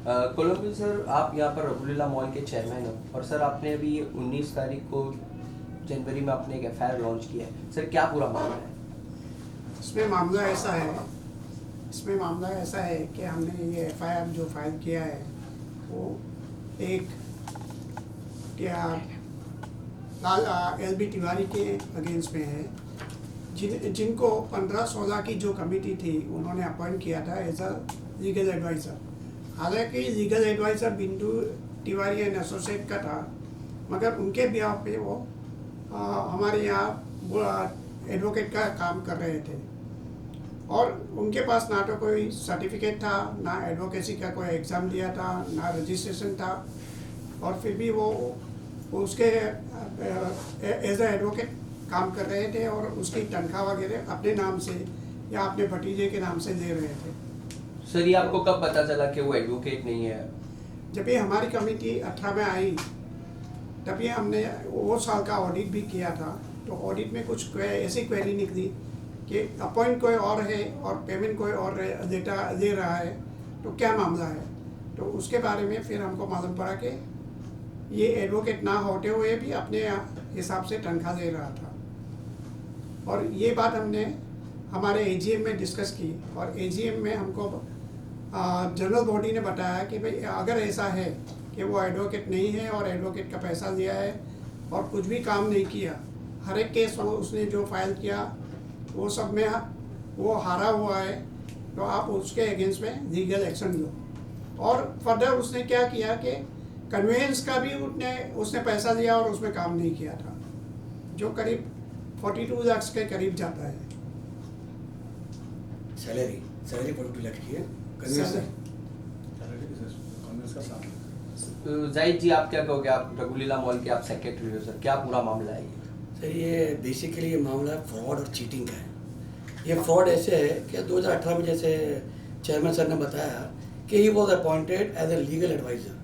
Colombo sir, आप यहाँ पर रघुलीला मॉल के चेयरमैन हो और सर आपने अभी 19 तारीख को जनवरी में आपने एक एफआईआर लॉन्च किया है। सर क्या पूरा मामला है? इसमें मामला ऐसा है कि हमने ये एफआईआर जो फाइल किया है वो एक क्या एलबी तिवारी के अगेंस्ट में है, जिनको 15-16 की जो कमेटी थी उन्होंने अपॉइंट किया था एज अ लीगल एडवाइज़र। हालांकि लीगल एडवाइज़र बिंदु तिवारी एंड एसोसिएट का था, मगर उनके बिहार पे वो हमारे यहाँ एडवोकेट का काम कर रहे थे और उनके पास ना तो कोई सर्टिफिकेट था, ना एडवोकेसी का कोई एग्ज़ाम दिया था, ना रजिस्ट्रेशन था, और फिर भी वो उसके एज अ एडवोकेट काम कर रहे थे और उसकी तनख्वाह वगैरह अपने नाम से या अपने भतीजे के नाम से ले रहे थे। सर ये आपको कब पता चला कि वो एडवोकेट नहीं है? जब ये हमारी कमेटी 18 में आई तभी हमने वो साल का ऑडिट भी किया था, तो ऑडिट में कुछ ऐसी क्वेरी निकली कि अपॉइंट कोई और है और पेमेंट कोई और डेटा दे रहा है, तो क्या मामला है। तो उसके बारे में फिर हमको मालूम पड़ा कि ये एडवोकेट ना होते हुए भी अपने हिसाब से तनख्वाह दे रहा था, और ये बात हमने हमारे एजीएम में डिस्कस की और एजीएम में हमको जनरल बॉडी ने बताया कि भाई अगर ऐसा है कि वो एडवोकेट नहीं है और एडवोकेट का पैसा लिया है और कुछ भी काम नहीं किया, हर एक केस उसने जो फाइल किया वो सब में वो हारा हुआ है, तो आप उसके अगेंस्ट में लीगल एक्शन लो। और फर्दर उसने क्या किया कि कन्वेंस का भी उसने पैसा लिया और उसमें काम नहीं किया था, जो करीब 42 लाख के करीब जाता है। सैलरी 42 लाख की है। जाहिद जी, आप क्या कहोगे? आप रघुलीला मॉल के आप सेक्रेटरी हो सर, क्या पूरा मामला है ये? सर ये बेसिकली ये मामला फ्रॉड और चीटिंग का है। ये फ्रॉड ऐसे है कि 2018 में जैसे चेयरमैन सर ने बताया कि he was appointed as a legal adviser,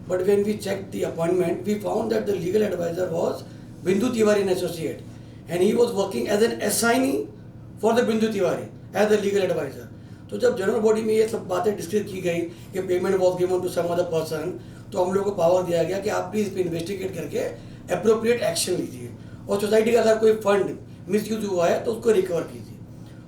but when we check the appointment we found that the legal adviser was Bindu Tiwari and associate, and he was working as an assignee for the Bindu Tiwari as a legal adviser. तो जब general body में ये सब बातें discuss की गई कि payment was given to some other person, तो हम लोग को पावर दिया गया कि आप प्लीज इस पर इन्वेस्टिगेट करके अप्रोप्रिएट एक्शन लीजिए और सोसाइटी का अगर कोई फंड मिसयूज हुआ है तो उसको रिकवर कीजिए।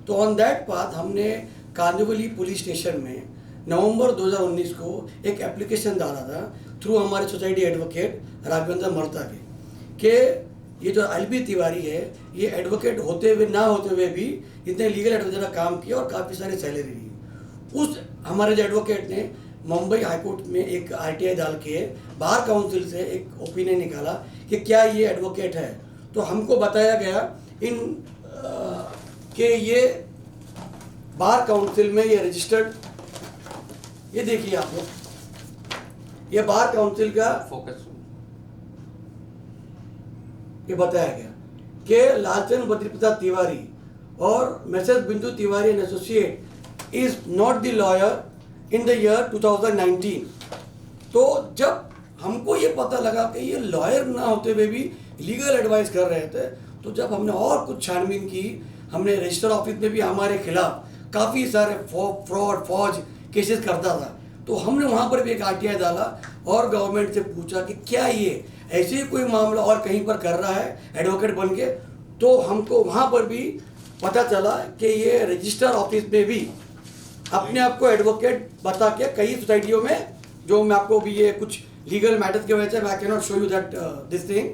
तो ऑन दैट पाथ हमने कांदिवली पुलिस स्टेशन में नवंबर 2019 को एक एप्लीकेशन डाला था थ्रू हमारे सोसाइटी एडवोकेट राघवेंद्र मर्ता के ये जो एलबी तिवारी है ये एडवोकेट होते हुए ना होते हुए भी इतने लीगल एडवाइजर का काम किया और काफ़ी सारी सैलरी ली। उस हमारे जो एडवोकेट ने मुंबई हाईकोर्ट में एक आरटीआई डाल के बार काउंसिल से एक ओपिनियन निकाला कि क्या ये एडवोकेट है। तो हमको बताया गया कि ये बार काउंसिल में ये रजिस्टर्ड, ये देखिए आप लोग, ये बार काउंसिल का फोकस ये बताया गया कि लालचंद बद्री प्रसाद तिवारी और मैसेज बिंदु Tiwari and associate is not the lawyer in the year 2019। तो जब हमको ये पता लगा कि ये लॉयर ना होते हुए भी लीगल एडवाइस कर रहे थे, तो जब हमने और कुछ छानबीन की, हमने रजिस्टर ऑफिस में भी हमारे खिलाफ काफ़ी सारे फ्रॉड फौज केसेस करता था, तो हमने वहाँ पर भी एक आरटीआई डाला और गवर्नमेंट से पूछा कि क्या ये ऐसे ही कोई मामला और कहीं पर कर रहा है एडवोकेट बन के। तो हमको वहाँ पर भी पता चला कि ये रजिस्टर ऑफिस में भी अपने आप को एडवोकेट बता के कई सोसाइटियों में, जो मैं आपको भी ये कुछ लीगल मैटर्स की वजह से I can not show you that this thing,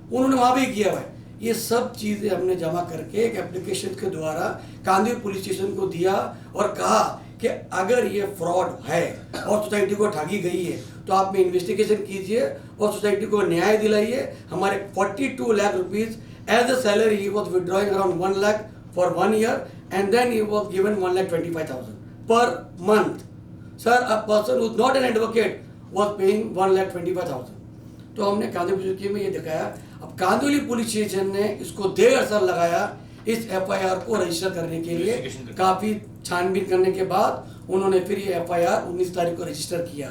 उन्होंने वहाँ भी किया हुआ है। ये सब चीज़ें हमने जमा करके एक एप्लीकेशन के द्वारा कांदिवली पुलिस स्टेशन को दिया और कहा कि अगर ये फ्रॉड है और सोसाइटी को ठगी गई है तो आप में इन्वेस्टिगेशन कीजिए और सोसाइटी को न्याय दिलाइए। हमारे 42 lakh rupees as a salary he was withdrawing around 1 lakh for 1 year and then he was given 1,25,000 per month. Sir a person who is not an advocate was paying 1,25,000। तो हमने कांदिवली पुलिस में ये दिखाया। अब कांदिवली पुलिस स्टेशन ने इसको 1.5 साल लगाया इस एफआईआर को रजिस्टर करने के लिए। काफ़ी छानबीन करने के बाद उन्होंने फिर ये एफआईआर 19 तारीख को रजिस्टर किया।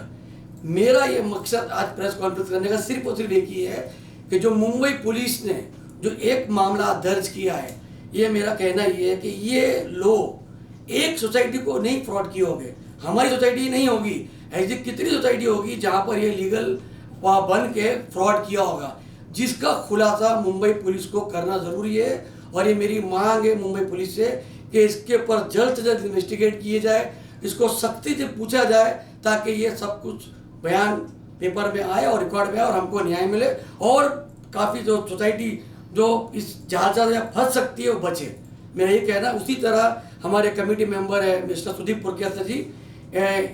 मेरा ये मकसद आज प्रेस कॉन्फ्रेंस करने का सिर्फ और सिर्फ एक ही है कि जो मुंबई पुलिस ने जो एक मामला दर्ज किया है, ये मेरा कहना ये है कि ये लोग एक सोसाइटी को नहीं फ्रॉड किए होंगे, हमारी सोसाइटी नहीं होगी, ऐसी कितनी सोसाइटी होगी जहाँ पर ये लीगल बन के फ्रॉड किया होगा, जिसका खुलासा मुंबई पुलिस को करना ज़रूरी है। और ये मेरी मांग है मुंबई पुलिस से कि इसके ऊपर जल्द से जल्द इन्वेस्टिगेट किए जाए, इसको सख्ती से पूछा जाए, ताकि ये सब कुछ बयान पेपर में आए और रिकॉर्ड में आए और हमको न्याय मिले, और काफ़ी जो सोसाइटी जो इस जालसाज में फंस सकती है वो बचे। मेरा ये कहना। उसी तरह हमारे कमेटी मेंबर है मिस्टर सुदीप पुरकिया जी,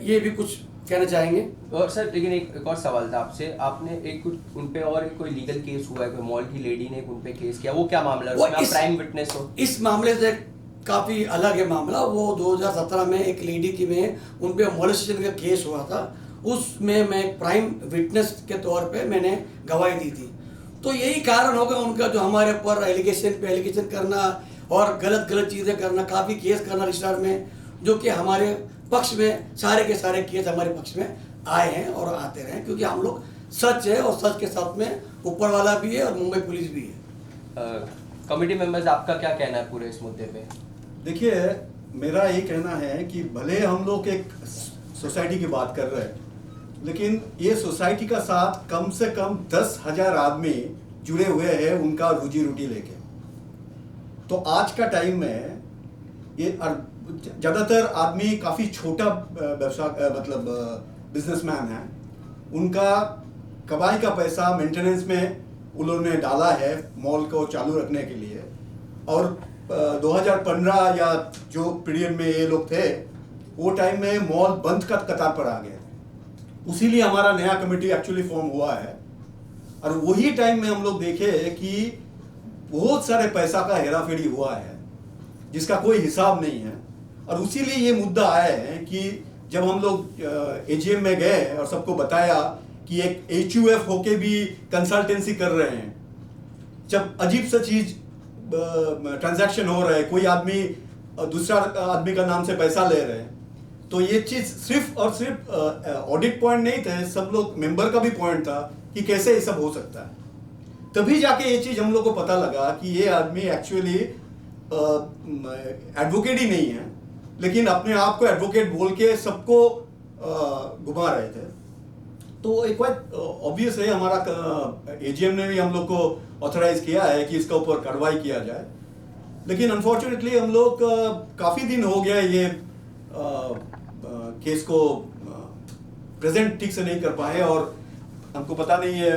ये भी कुछ कहना चाहेंगे। और सर लेकिन एक और सवाल था आपसे, आपने एक कुछ उन पे और कोई लीगल केस हुआ है, कोई मॉल की लेडी ने उन पे केस किया, वो क्या मामला है? उसमें आप प्राइम विटनेस हो। इस मामले से काफ़ी अलग है मामला। वो 2017 में एक लेडी की में उन पे मोलेस्टेशन का केस हुआ था, उसमें मैं प्राइम विटनेस के तौर पे मैंने गवाही दी थी। तो यही कारण होगा उनका, जो हमारे ऊपर एलिगेशन पे एलिगेशन करना और गलत गलत चीज़ें करना, काफ़ी केस करना रजिस्ट्रार में, जो कि हमारे पक्ष में सारे के सारे केस हमारे पक्ष में आए हैं और आते रहे, क्योंकि हम लोग सच है और सच के साथ में ऊपर वाला भी है और मुंबई पुलिस भी है। कमेटी मेंबर्स, आपका क्या कहना है पूरे इस मुद्दे पे? देखिए, मेरा ये कहना है कि भले हम लोग एक सोसाइटी की बात कर रहे हैं, लेकिन ये सोसाइटी का साथ कम से कम 10,000 आदमी जुड़े हुए हैं उनका रोजी रोटी लेके। तो आज का टाइम में ये ज़्यादातर आदमी काफ़ी छोटा व्यवसाय मतलब बिजनेसमैन है, उनका कमाई का पैसा मेंटेनेंस में उन्होंने डाला है मॉल को चालू रखने के लिए। और 2015 या जो पीरियड में ये लोग थे, वो टाइम में मॉल बंद का कतार पर आ गए, उसीलिए हमारा नया कमेटी एक्चुअली फॉर्म हुआ है। और वही टाइम में हम लोग देखे कि बहुत सारे पैसा का हेराफेरी हुआ है जिसका कोई हिसाब नहीं है। और उसीलिए ये मुद्दा आया है कि जब हम लोग एजीएम में गए और सबको बताया कि एक HUF होके भी कंसल्टेंसी कर रहे हैं, जब अजीब सा चीज ट्रांजैक्शन हो रहा है, कोई आदमी दूसरा आदमी का नाम से पैसा ले रहे हैं, तो ये चीज सिर्फ और सिर्फ ऑडिट पॉइंट नहीं था, सब लोग मेंबर का भी पॉइंट था कि कैसे ये सब हो सकता है। तभी जाके ये चीज हम लोग को पता लगा कि ये आदमी एक्चुअली एडवोकेट ही नहीं है, लेकिन अपने आप को एडवोकेट बोल के सबको घुमा रहे थे। तो एक बात ऑब्वियस है, हमारा एजीएम ने भी हम लोग को ऑथराइज किया है कि इसका ऊपर कार्रवाई किया जाए, लेकिन अनफॉर्चुनेटली हम लोग काफ़ी दिन हो गया ये केस को प्रेजेंट ठीक से नहीं कर पाए, और हमको पता नहीं है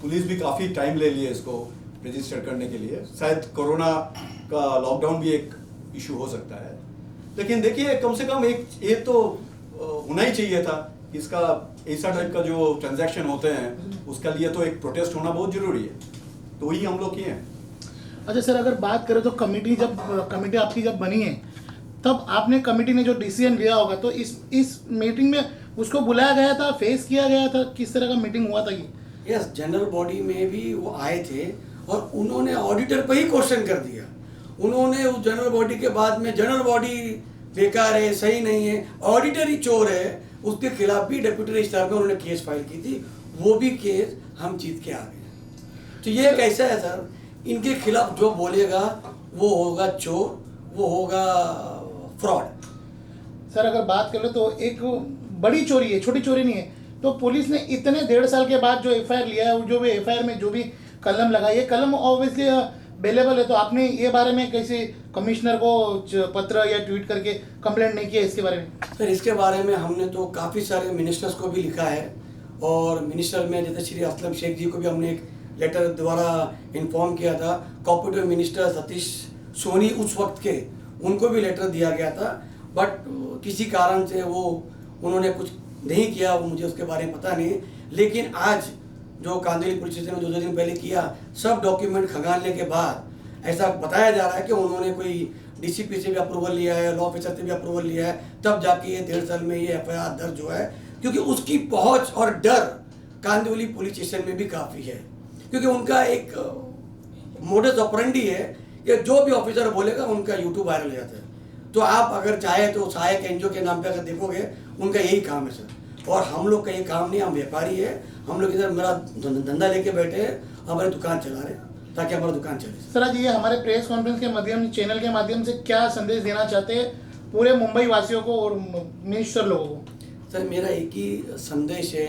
पुलिस भी काफ़ी टाइम ले लिए इसको रजिस्टर करने के लिए। शायद कोरोना का लॉकडाउन भी एक इशू हो सकता है, लेकिन देखिए कम से कम एक ये तो होना ही चाहिए था। इसका ऐसा टाइप का जो ट्रांजैक्शन होते हैं उसका लिए तो एक प्रोटेस्ट होना बहुत जरूरी है, तो वही हम लोग किए हैं। अच्छा सर, अगर बात करें तो कमेटी आपकी जब बनी है, तब आपने कमेटी ने जो डिसीजन लिया होगा, तो इस मीटिंग में उसको बुलाया गया था, फेस किया गया था, किस तरह का मीटिंग हुआ था ये? यस, जनरल बॉडी में भी वो आए थे और उन्होंने ऑडिटर पे ही क्वेश्चन कर दिया। उन्होंने उस जनरल बॉडी के बाद में जनरल बॉडी बेकार है, सही नहीं है, ऑडिटर ही चोर है, उसके खिलाफ भी डिप्टी रजिस्ट्रार में उन्होंने केस फाइल की थी, वो भी केस हम जीत के आ गए। तो ये कैसा है सर, इनके खिलाफ जो बोलेगा वो होगा चोर, वो होगा फ्रॉड। सर अगर बात कर तो एक बड़ी चोरी है, छोटी चोरी नहीं है, तो पुलिस ने इतने 1.5 साल के बाद जो एफआईआर लिया है, जो भी एफआईआर में जो भी कलम लगाई है, कलम ऑब्वियसली अवेलेबल है, तो आपने ये बारे में कैसे कमिश्नर को पत्र या ट्वीट करके कंप्लेंट नहीं किया इसके बारे में? सर इसके बारे में हमने तो काफ़ी सारे मिनिस्टर्स को भी लिखा है, और मिनिस्टर में जैसे श्री असलम शेख जी को भी हमने एक लेटर द्वारा इन्फॉर्म किया था। कोऑपरेटिव मिनिस्टर सतीश सोनी उस वक्त के, उनको भी लेटर दिया गया था, बट किसी कारण से वो उन्होंने कुछ नहीं किया, वो मुझे उसके बारे में पता नहीं। लेकिन आज जो कांदिवली पुलिस स्टेशन में 2 दिन पहले किया, सब डॉक्यूमेंट खंगालने के बाद ऐसा बताया जा रहा है कि उन्होंने कोई डीसीपी से भी अप्रूवल लिया है, लॉ ऑफिसर से भी अप्रूवल लिया है, तब जाके ये 1.5 साल में ये एफआईआर दर्ज हुआ है। क्योंकि उसकी पहुंच और डर कांदिवली पुलिस स्टेशन में भी काफ़ी है, क्योंकि उनका एक मोडस ऑपरेंडी है कि जो भी ऑफिसर बोलेगा उनका यूट्यूब वायरल हो जाता है। तो आप अगर चाहे तो सहायक एनजीओ के नाम पे अगर देखोगे, उनका यही काम है सर, और हम लोग का ये काम नहीं, हम व्यापारी है, हम लोग इधर मेरा धंधा लेके बैठे हैं, हमारी दुकान चला रहे हैं ताकि हमारी दुकान चले। सर आज ये हमारे प्रेस कॉन्फ्रेंस के माध्यम, चैनल के माध्यम से क्या संदेश देना चाहते हैं पूरे मुंबई वासियों को और मिनिस्टर लोगों को? सर मेरा एक ही संदेश है,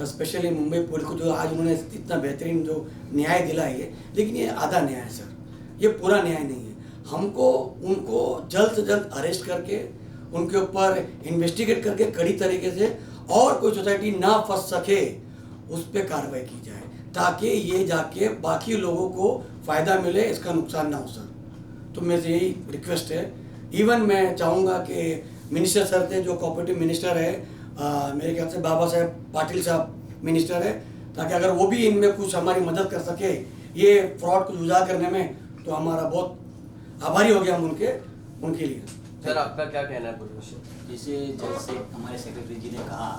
स्पेशली मुंबई पुलिस को, जो आज उन्होंने इतना बेहतरीन जो न्याय दिला है, लेकिन ये आधा न्याय है सर, ये पूरा न्याय नहीं है। हमको उनको जल्द से जल्द अरेस्ट करके उनके ऊपर इन्वेस्टिगेट करके कड़ी तरीके से, और कोई सोसाइटी ना फंस सके उस पर कार्रवाई की जाए, ताकि ये जाके बाकी लोगों को फ़ायदा मिले, इसका नुकसान ना हो सर। तो मेरी यही रिक्वेस्ट है। इवन मैं चाहूँगा कि मिनिस्टर सर थे, जो कोऑपरेटिव मिनिस्टर है, मेरे ख्याल से बाबा साहेब पाटिल साहब मिनिस्टर है, ताकि अगर वो भी इनमें कुछ हमारी मदद कर सके ये फ्रॉड को जुदा करने में, तो हमारा बहुत आभारी हो गया हम उनके लिए। सर आपका क्या कहना है पुलिस से? जैसे हमारे सेक्रेटरी जी ने कहा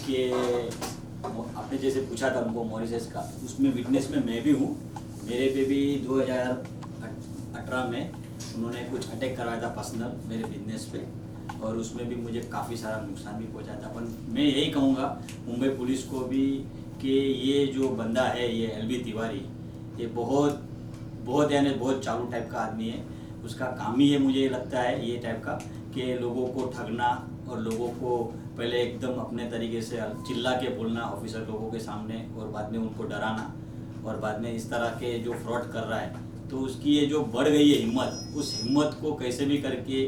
कि आपने जैसे पूछा था उनको मॉरिशस का, उसमें विटनेस में मैं भी हूँ। मेरे पे भी 2018 में उन्होंने कुछ अटैक करवाया था पर्सनल मेरे बिजनेस पे, और उसमें भी मुझे काफ़ी सारा नुकसान भी पहुंचा था। पर मैं यही कहूँगा मुंबई पुलिस को भी कि ये जो बंदा है, ये एलबी तिवारी, ये बहुत यानी बहुत चालू टाइप का आदमी है। उसका काम ही है, मुझे लगता है ये टाइप का, कि लोगों को ठगना और लोगों को पहले एकदम अपने तरीके से चिल्ला के बोलना ऑफिसर लोगों के सामने, और बाद में उनको डराना, और बाद में इस तरह के जो फ्रॉड कर रहा है, तो उसकी ये जो बढ़ गई है हिम्मत, उस हिम्मत को कैसे भी करके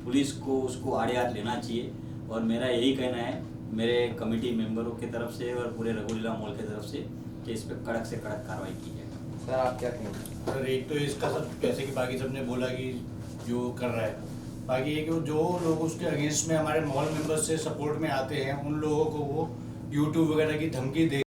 पुलिस को उसको आड़े हाथ लेना चाहिए। और मेरा यही कहना है मेरे कमेटी मेंबरों की तरफ से और पूरे रघुलीला मॉल की तरफ से, कि इस पर कड़क से कड़क कार्रवाई की जाए। सर आप क्या कहेंगे? सर एक तो इसका सब, जैसे कि बाकी सबने बोला कि जो कर रहा है, बाकी ये कि जो लोग उसके अगेंस्ट में हमारे मॉल मेंबर्स से सपोर्ट में आते हैं, उन लोगों को वो यूट्यूब वगैरह की धमकी दे